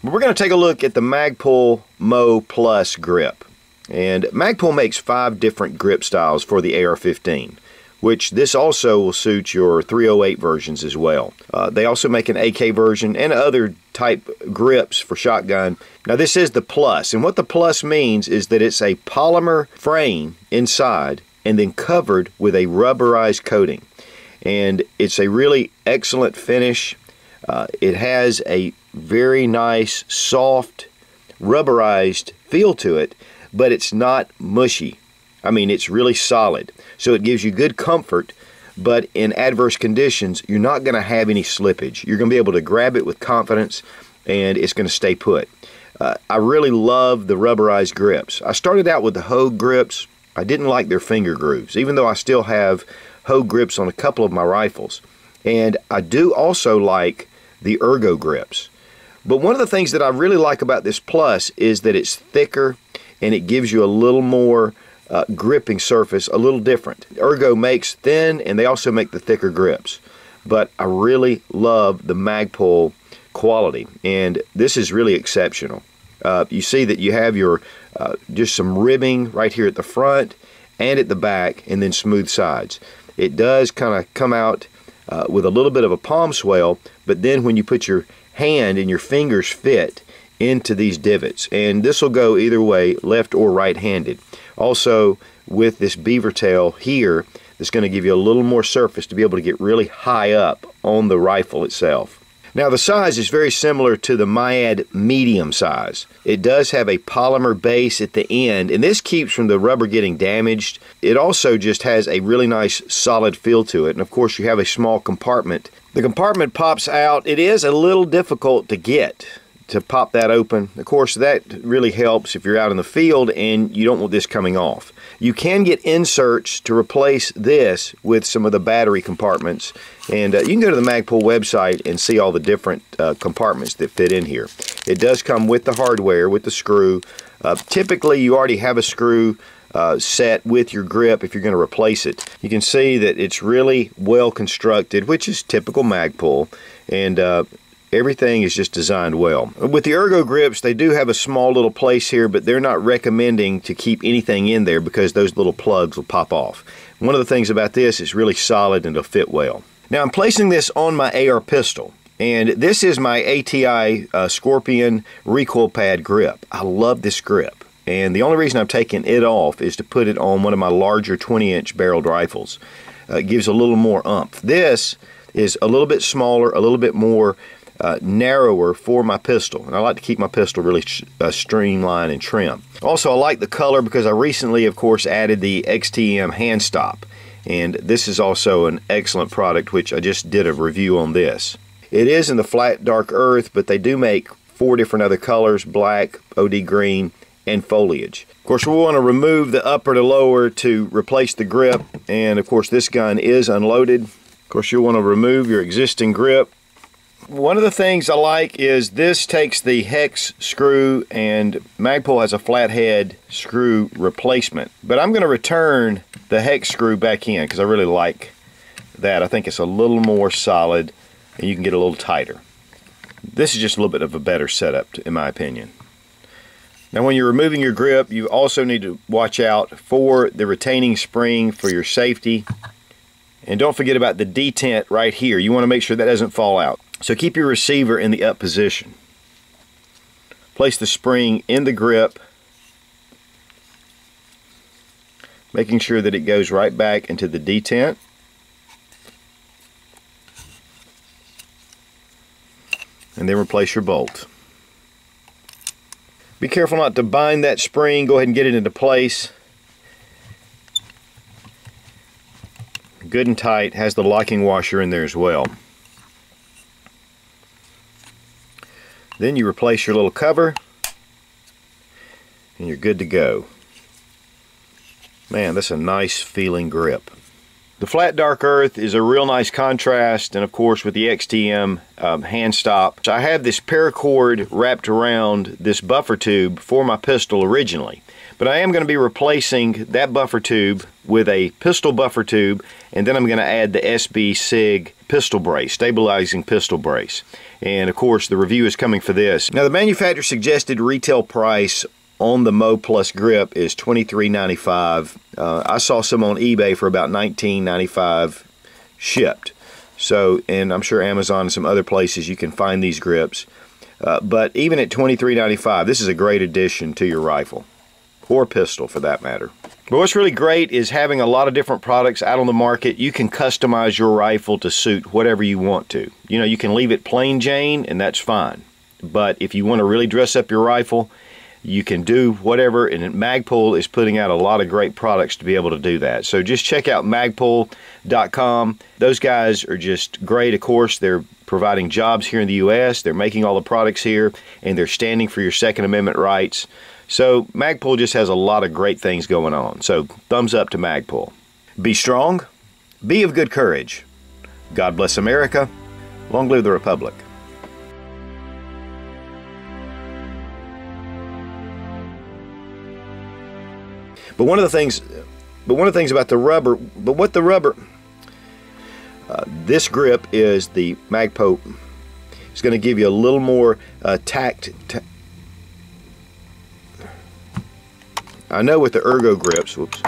We're going to take a look at the Magpul Moe Plus grip. And Magpul makes 5 different grip styles for the AR-15, which this also will suit your 308 versions as well. They also make an AK version and other type grips for shotgun. Now this is the Plus, and what the Plus means is that it's a polymer frame inside and then covered with a rubberized coating. And it's a really excellent finish. It has a very nice, soft, rubberized feel to it, but it's not mushy. I mean, it's really solid. So it gives you good comfort, but in adverse conditions, you're not going to have any slippage. You're going to be able to grab it with confidence, and it's going to stay put. I really love the rubberized grips. I started out with the Hogue grips. I didn't like their finger grooves, even though I still have Hogue grips on a couple of my rifles. And I do also like the Ergo grips. But one of the things that I really like about this Plus is that it's thicker and it gives you a little more gripping surface, a little different. Ergo makes thin and they also make the thicker grips. But I really love the Magpul quality, and this is really exceptional. You see that you have your just some ribbing right here at the front and at the back, and then smooth sides. It does kind of come out with a little bit of a palm swell, but then when you put your hand and your fingers fit into these divots, and this will go either way, left or right-handed. Also, with this beaver tail here, that's going to give you a little more surface to be able to get really high up on the rifle itself. Now the size is very similar to the Myad medium size. It does have a polymer base at the end, and this keeps from the rubber getting damaged. It also just has a really nice solid feel to it, and of course you have a small compartment. The compartment pops out. It is a little difficult to pop that open. Of course, that really helps if you're out in the field and you don't want this coming off. You can get inserts to replace this with some of the battery compartments, and you can go to the Magpul website and see all the different compartments that fit in here. It does come with the hardware, with the screw. Typically, you already have a screw set with your grip if you're going to replace it. You can see that it's really well constructed, which is typical Magpul, and everything is just designed well. With the Ergo grips, they do have a small little place here, but they're not recommending to keep anything in there because those little plugs will pop off. One of the things about this is really solid and it'll fit well. Now I'm placing this on my AR pistol, and this is my ATI Scorpion recoil pad grip. I love this grip, and the only reason I'm taking it off is to put it on one of my larger 20-inch barreled rifles. It gives a little more oomph. This is a little bit smaller, a little bit more narrower for my pistol, and I like to keep my pistol really streamlined and trim. Also, I like the color because I recently, of course, added the XTM hand stop, and this is also an excellent product, which I just did a review on this. It is in the flat dark earth, but they do make 4 different other colors: black, OD green, and foliage. Of course, we want to remove the upper to lower to replace the grip, and of course this gun is unloaded. Of course, you'll want to remove your existing grip. One of the things I like is this takes the hex screw, and Magpul has a flathead screw replacement. But I'm going to return the hex screw back in because I really like that. I think it's a little more solid and you can get a little tighter. This is just a little bit of a better setup in my opinion. Now when you're removing your grip, you also need to watch out for the retaining spring for your safety. And don't forget about the detent right here. You want to make sure that doesn't fall out. So keep your receiver in the up position. Place the spring in the grip, making sure that it goes right back into the detent. And then replace your bolt. Be careful not to bind that spring. Go ahead and get it into place. Good and tight. Has the locking washer in there as well. Then you replace your little cover and you're good to go. Man, that's a nice feeling grip. The flat dark earth is a real nice contrast, and of course with the XTM hand stop. So I have this paracord wrapped around this buffer tube for my pistol originally, but I am going to be replacing that buffer tube with a pistol buffer tube, and then I'm going to add the SB SIG pistol brace, stabilizing pistol brace. And of course the review is coming for this. Now the manufacturer suggested retail price on the Moe Plus grip is $23.95. I saw some on eBay for about $19.95 shipped. So, and I'm sure Amazon and some other places you can find these grips. But even at $23.95, this is a great addition to your rifle, or pistol for that matter. But what's really great is having a lot of different products out on the market. You can customize your rifle to suit whatever you want to. You know, you can leave it plain Jane, and that's fine. But if you want to really dress up your rifle, you can do whatever, and Magpul is putting out a lot of great products to be able to do that. So just check out magpul.com. Those guys are just great. Of course, they're providing jobs here in the U.S. They're making all the products here, and they're standing for your Second Amendment rights. So Magpul just has a lot of great things going on. So thumbs up to Magpul. Be strong. Be of good courage. God bless America. Long live the Republic. But one of the things about the rubber, this grip is the Magpul. It's going to give you a little more tact. I know with the ergo grips, whoops.